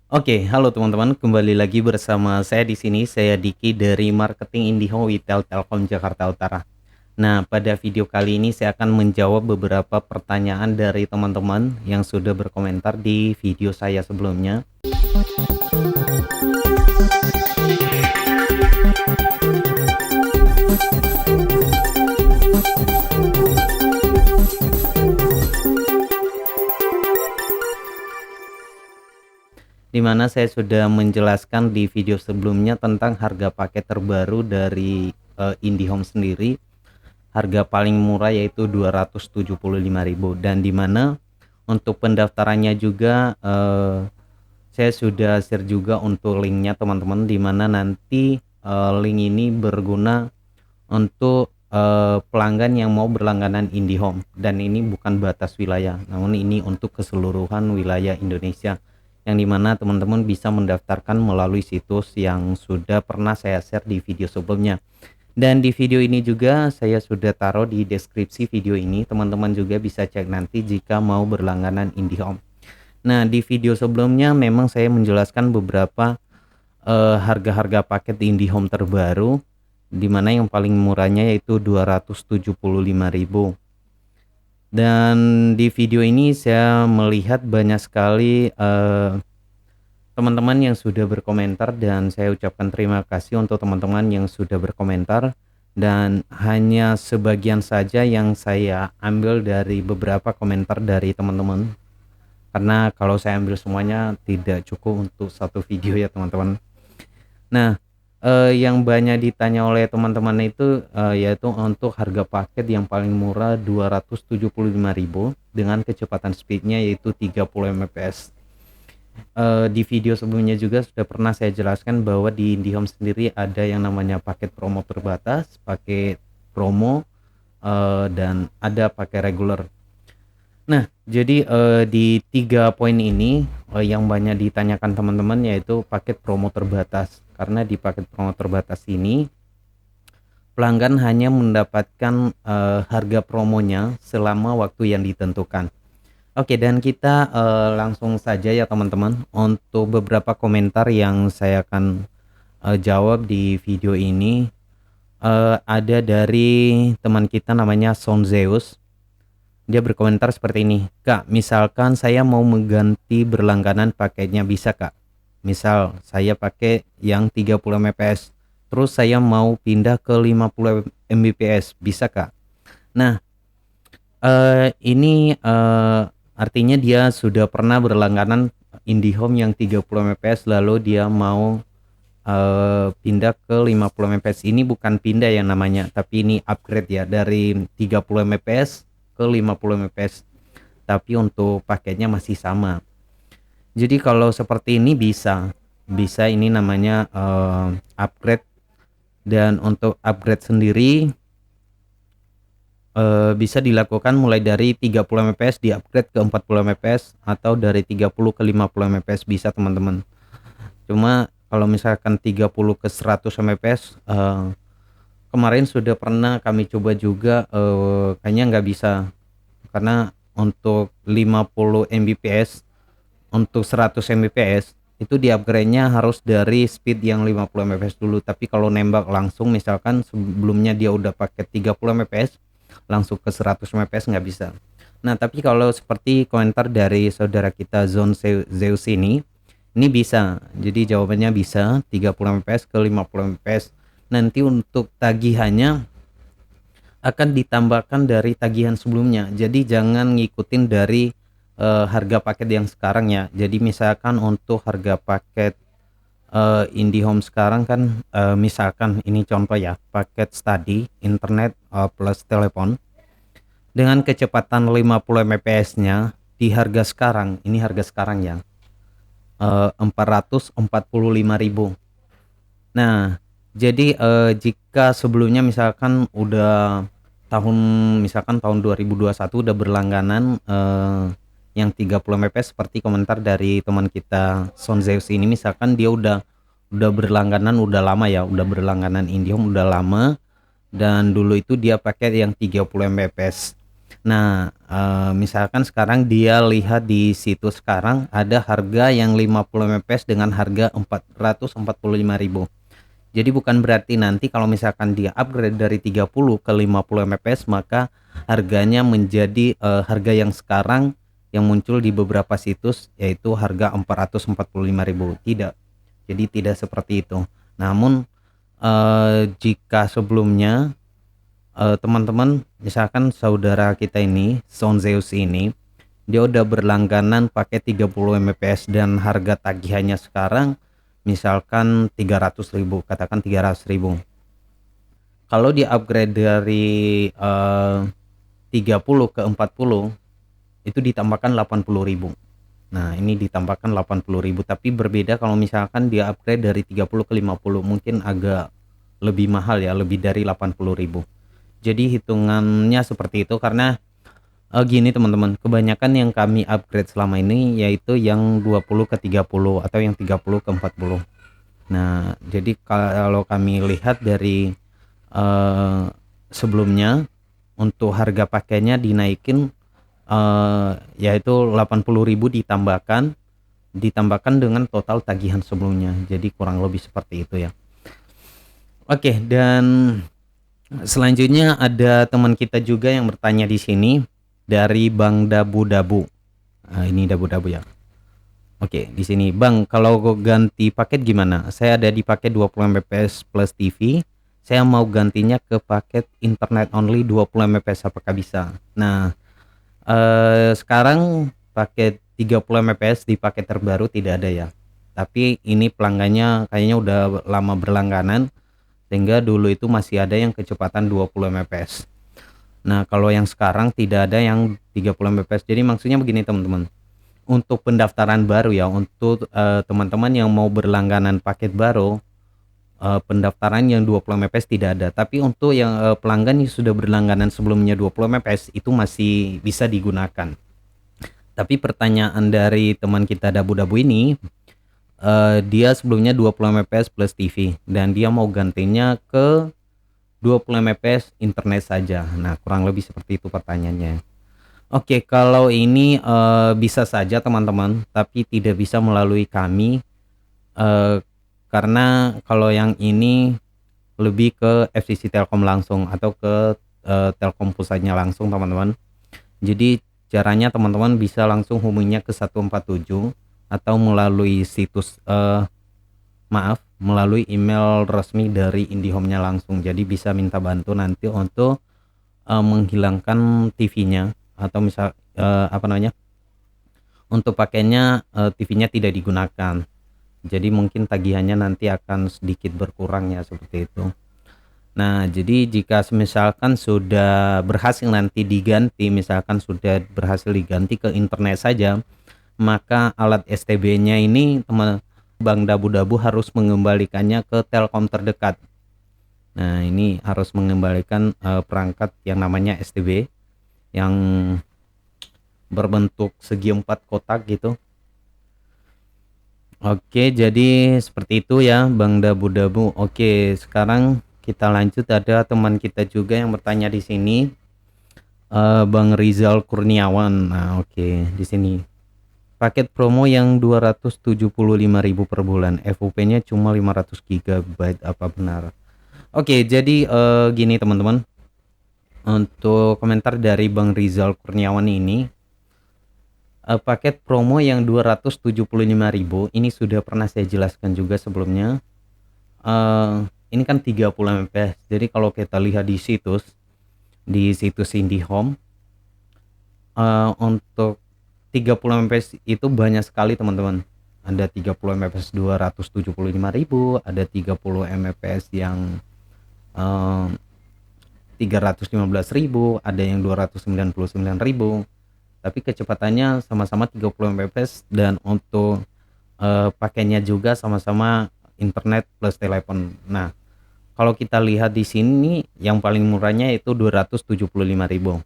Oke, halo teman-teman, kembali lagi bersama saya di sini. Saya Diki dari Marketing IndiHome Retail Telkom Jakarta Utara. Nah, pada video kali ini saya akan menjawab beberapa pertanyaan dari teman-teman yang sudah berkomentar di video saya sebelumnya. Di mana saya sudah menjelaskan di video sebelumnya tentang harga paket terbaru dari IndiHome sendiri. Harga paling murah yaitu 275.000, dan di mana untuk pendaftarannya juga saya sudah share juga untuk linknya teman-teman, di mana nanti link ini berguna untuk pelanggan yang mau berlangganan IndiHome, dan ini bukan batas wilayah, namun ini untuk keseluruhan wilayah Indonesia, yang dimana teman-teman bisa mendaftarkan melalui situs yang sudah pernah saya share di video sebelumnya. Dan di video ini juga saya sudah taruh di deskripsi video ini, teman-teman juga bisa cek nanti jika mau berlangganan IndiHome. Nah, di video sebelumnya memang saya menjelaskan beberapa harga-harga paket IndiHome terbaru, di mana yang paling murahnya yaitu 275.000. Dan di video ini saya melihat banyak sekali teman-teman yang sudah berkomentar, dan saya ucapkan terima kasih untuk teman-teman yang sudah berkomentar, dan hanya sebagian saja yang saya ambil dari beberapa komentar dari teman-teman, karena kalau saya ambil semuanya tidak cukup untuk satu video ya teman-teman. Nah, yang banyak ditanya oleh teman-teman itu yaitu untuk harga paket yang paling murah 275.000 dengan kecepatan speednya yaitu 30 Mbps. Di video sebelumnya juga sudah pernah saya jelaskan bahwa di IndiHome sendiri ada yang namanya paket promo terbatas, paket promo, dan ada paket reguler. Nah, jadi di 3 poin ini yang banyak ditanyakan teman-teman yaitu paket promo terbatas. Karena di paket promo terbatas ini pelanggan hanya mendapatkan harga promonya selama waktu yang ditentukan. Oke, dan kita langsung saja ya teman-teman untuk beberapa komentar yang saya akan jawab di video ini. Ada dari teman kita namanya Sonzeus. Dia berkomentar seperti ini, "Kak, misalkan saya mau mengganti berlangganan paketnya, bisa Kak? Misal saya pakai yang 30 Mbps, terus saya mau pindah ke 50 Mbps, bisa Kak?" Nah, ini artinya dia sudah pernah berlangganan IndiHome yang 30 Mbps, lalu dia mau pindah ke 50 Mbps. Ini bukan pindah yang namanya, tapi ini upgrade ya, dari 30 Mbps ke 50 Mbps, tapi untuk paketnya masih sama. Jadi kalau seperti ini bisa ini namanya upgrade. Dan untuk upgrade sendiri bisa dilakukan mulai dari 30 Mbps di upgrade ke 40 Mbps, atau dari 30 ke 50 Mbps bisa teman-teman. Cuma kalau misalkan 30 ke 100 Mbps kemarin sudah pernah kami coba juga, kayaknya nggak bisa, karena untuk 50 Mbps untuk 100 Mbps itu di upgrade-nya harus dari speed yang 50 Mbps dulu. Tapi kalau nembak langsung, misalkan sebelumnya dia udah pakai 30 Mbps langsung ke 100 Mbps nggak bisa. Nah, tapi kalau seperti komentar dari saudara kita Zeus ini bisa. Jadi jawabannya bisa 30 Mbps ke 50 Mbps. Nanti untuk tagihannya akan ditambahkan dari tagihan sebelumnya. Jadi jangan ngikutin dari harga paket yang sekarang ya. Jadi misalkan untuk harga paket IndiHome sekarang kan misalkan ini contoh ya, paket study internet plus telepon dengan kecepatan 50 Mbps nya di harga sekarang, ini harga sekarang ya, 445.000. Nah, jadi jika sebelumnya misalkan udah misalkan tahun 2021 udah berlangganan yang 30 Mbps seperti komentar dari teman kita Sonzeus ini, misalkan dia udah berlangganan udah lama ya, udah berlangganan IndiHome udah lama, dan dulu itu dia pakai yang 30 Mbps. Nah, misalkan sekarang dia lihat di situs sekarang ada harga yang 50 Mbps dengan harga 445.000. Jadi bukan berarti nanti kalau misalkan dia upgrade dari 30 ke 50 Mbps maka harganya menjadi harga yang sekarang yang muncul di beberapa situs yaitu harga 445.000. Tidak. Jadi tidak seperti itu. Namun jika sebelumnya teman-teman misalkan saudara kita ini Sound Zeus ini dia udah berlangganan pakai 30 Mbps dan harga tagihannya sekarang misalkan 300.000, katakan 300.000. Kalau di upgrade dari 30 ke 40 itu ditambahkan 80.000. Nah, ini ditambahkan 80.000, tapi berbeda kalau misalkan dia upgrade dari 30 ke 50 mungkin agak lebih mahal ya, lebih dari 80.000. Jadi hitungannya seperti itu karena gini teman-teman, kebanyakan yang kami upgrade selama ini yaitu yang 20 ke 30 atau yang 30 ke 40. Nah, jadi kalau kami lihat dari sebelumnya untuk harga pakainya dinaikin yaitu 80.000 ditambahkan dengan total tagihan sebelumnya. Jadi kurang lebih seperti itu ya. Oke, dan selanjutnya ada teman kita juga yang bertanya di sini dari Bang Dabu Dabu. Ini Dabu Dabu ya. Oke, di sini Bang, kalau ganti paket gimana? Saya ada di paket 20 Mbps plus TV. Saya mau gantinya ke paket internet only 20 Mbps, apakah bisa? Nah, sekarang paket 30 Mbps di paket terbaru tidak ada ya. Tapi ini pelanggannya kayaknya udah lama berlangganan sehingga dulu itu masih ada yang kecepatan 20 Mbps. Nah, kalau yang sekarang tidak ada yang 30 Mbps. Jadi maksudnya begini teman-teman. Untuk pendaftaran baru ya, untuk teman-teman yang mau berlangganan paket baru, pendaftaran yang 20 Mbps tidak ada. Tapi untuk yang pelanggan yang sudah berlangganan sebelumnya 20 Mbps itu masih bisa digunakan. Tapi pertanyaan dari teman kita Dabu-Dabu ini, dia sebelumnya 20 Mbps plus TV dan dia mau gantinya ke 20 Mbps internet saja. Nah, kurang lebih seperti itu pertanyaannya. Oke, kalau ini bisa saja teman-teman, tapi tidak bisa melalui kami karena kalau yang ini lebih ke FCC Telkom langsung atau ke Telkom pusatnya langsung teman-teman. Jadi caranya teman-teman bisa langsung hubunginya ke 147 atau melalui situs melalui email resmi dari IndiHome-nya langsung. Jadi bisa minta bantu nanti untuk menghilangkan TV-nya atau misal untuk pakainya TV-nya tidak digunakan. Jadi mungkin tagihannya nanti akan sedikit berkurang ya, seperti itu. Nah, jadi jika misalkan sudah berhasil nanti diganti, misalkan sudah berhasil diganti ke internet saja, maka alat STB-nya ini teman Bang Dabu-Dabu harus mengembalikannya ke Telkom terdekat. Nah, ini harus mengembalikan perangkat yang namanya STB yang berbentuk segi 4 kotak gitu. Oke, jadi seperti itu ya Bang Dabu-Dabu. Oke, sekarang kita lanjut, ada teman kita juga yang bertanya di sini, Bang Rizal Kurniawan. Nah, oke, di sini paket promo yang 275.000 per bulan, FUP-nya cuma 500 GB, apa benar? Oke, jadi gini teman-teman, untuk komentar dari Bang Rizal Kurniawan ini, paket promo yang 275.000 ini sudah pernah saya jelaskan juga sebelumnya. Ini kan 30 Mbps. Jadi kalau kita lihat di situs IndiHome, untuk 30 Mbps itu banyak sekali teman-teman. Ada 30 Mbps 275.000, ada 30 Mbps yang 315.000, ada yang 299.000. Tapi kecepatannya sama-sama 30 Mbps dan untuk pakainya juga sama-sama internet plus telepon. Nah, kalau kita lihat di sini yang paling murahnya itu 275.000.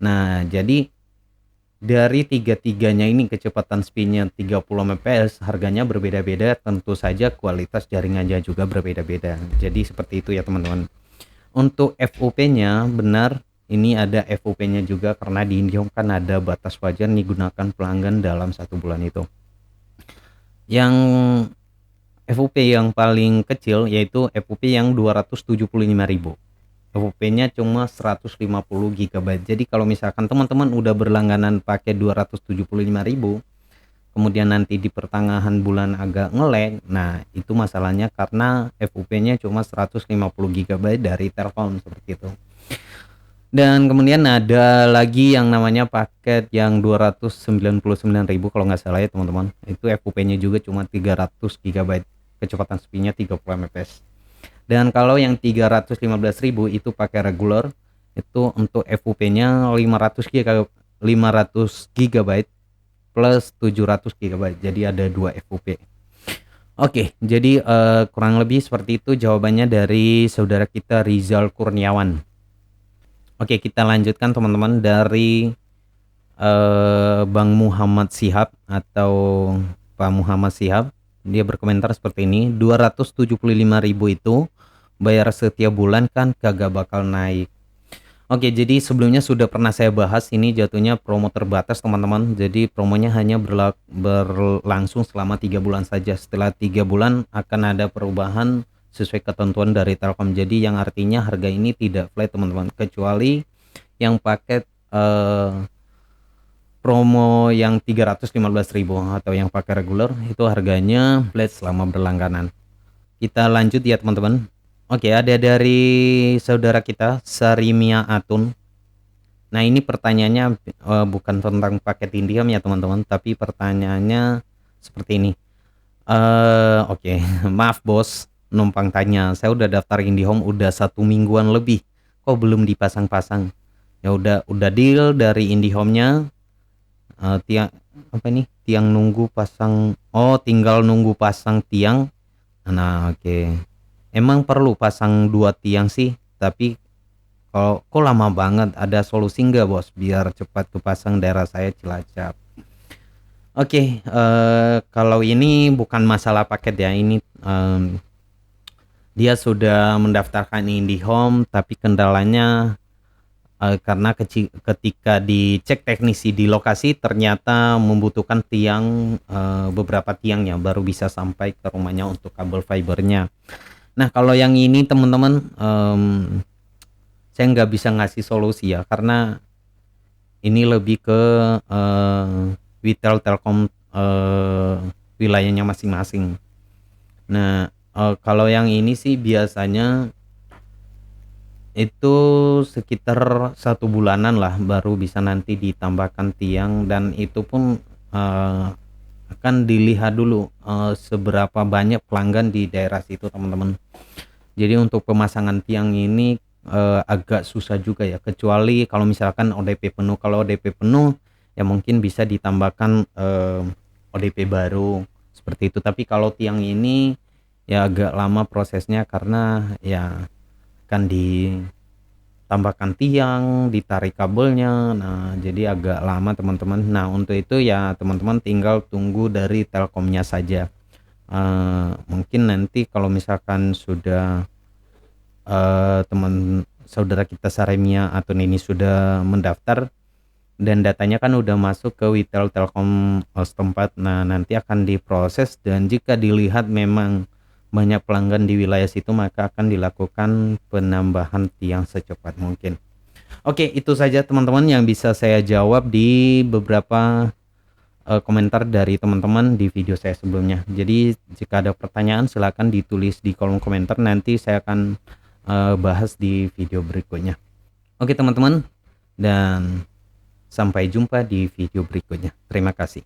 Nah, jadi dari tiga-tiganya ini kecepatan speednya 30 Mbps, harganya berbeda-beda, tentu saja kualitas jaringannya juga berbeda-beda. Jadi seperti itu ya teman-teman. Untuk FOP-nya benar Ini ada FOP-nya juga karena di IndiHome kan ada batas wajar digunakan pelanggan dalam 1 bulan itu. Yang FOP yang paling kecil yaitu FOP yang 275.000. FOP-nya cuma 150 GB. Jadi kalau misalkan teman-teman udah berlangganan pakai 275.000, kemudian nanti di pertengahan bulan agak nge-lag, nah itu masalahnya karena FOP-nya cuma 150 GB dari Telkom seperti itu. Dan kemudian ada lagi yang namanya paket yang 299.000 kalau nggak salah ya teman-teman. Itu FOP-nya juga cuma 300 GB, kecepatan speed-nya 30 Mbps. Dan kalau yang 315.000 itu pakai regular, itu untuk FOP-nya 500 GB plus 700 GB. Jadi ada 2 FOP. Oke, jadi kurang lebih seperti itu jawabannya dari saudara kita Rizal Kurniawan. Oke, kita lanjutkan teman-teman dari Bang Muhammad Sihab atau Pak Muhammad Sihab. Dia berkomentar seperti ini, 275.000 itu bayar setiap bulan kan kagak bakal naik. Oke, jadi sebelumnya sudah pernah saya bahas, ini jatuhnya promo terbatas teman-teman. Jadi promonya hanya berlangsung selama 3 bulan saja. Setelah 3 bulan akan ada perubahan sesuai ketentuan dari Telkom. Jadi yang artinya harga ini tidak flat teman-teman, kecuali yang paket promo yang 315.000 atau yang pakai regular itu harganya flat selama berlangganan. Kita lanjut ya teman-teman. Oke, ada dari saudara kita Sarimia Atun. Nah, ini pertanyaannya bukan tentang paket IndiHome ya teman-teman, tapi pertanyaannya seperti ini. Oke, maaf bos, numpang tanya. Saya udah daftar IndiHome udah 1 mingguan lebih, kok belum dipasang-pasang? Ya udah deal dari IndiHome-nya. Tiang nunggu pasang. Oh, tinggal nunggu pasang tiang. Nah, oke. Emang perlu pasang 2 tiang sih, tapi kok lama banget, ada solusi nggak bos biar cepat kepasang daerah saya Cilacap? Oke, kalau ini bukan masalah paket ya, ini dia sudah mendaftarkan IndiHome tapi kendalanya karena ketika dicek teknisi di lokasi ternyata membutuhkan tiang, beberapa tiangnya baru bisa sampai ke rumahnya untuk kabel fibernya. Nah, kalau yang ini teman-teman, saya nggak bisa ngasih solusi ya, karena ini lebih ke Witel Telkom wilayahnya masing-masing. Nah, kalau yang ini sih biasanya itu sekitar 1 bulanan lah baru bisa nanti ditambahkan tiang, dan itu pun akan dilihat dulu seberapa banyak pelanggan di daerah situ teman-teman. Jadi untuk pemasangan tiang ini agak susah juga ya, kecuali kalau misalkan ODP penuh. Kalau ODP penuh ya mungkin bisa ditambahkan ODP baru seperti itu, tapi kalau tiang ini ya agak lama prosesnya karena ya akan ditambahkan tiang, ditarik kabelnya. Nah, jadi agak lama teman-teman. Nah, untuk itu ya teman-teman tinggal tunggu dari Telkomnya saja. Mungkin nanti kalau misalkan sudah teman saudara kita Saremia Atun ini sudah mendaftar dan datanya kan udah masuk ke Witel Telkom setempat, nah nanti akan diproses, dan jika dilihat memang banyak pelanggan di wilayah situ maka akan dilakukan penambahan tiang secepat mungkin. Oke, itu saja teman-teman yang bisa saya jawab di beberapa komentar dari teman-teman di video saya sebelumnya. Jadi jika ada pertanyaan silahkan ditulis di kolom komentar, nanti saya akan bahas di video berikutnya. Oke teman-teman, dan sampai jumpa di video berikutnya. Terima kasih.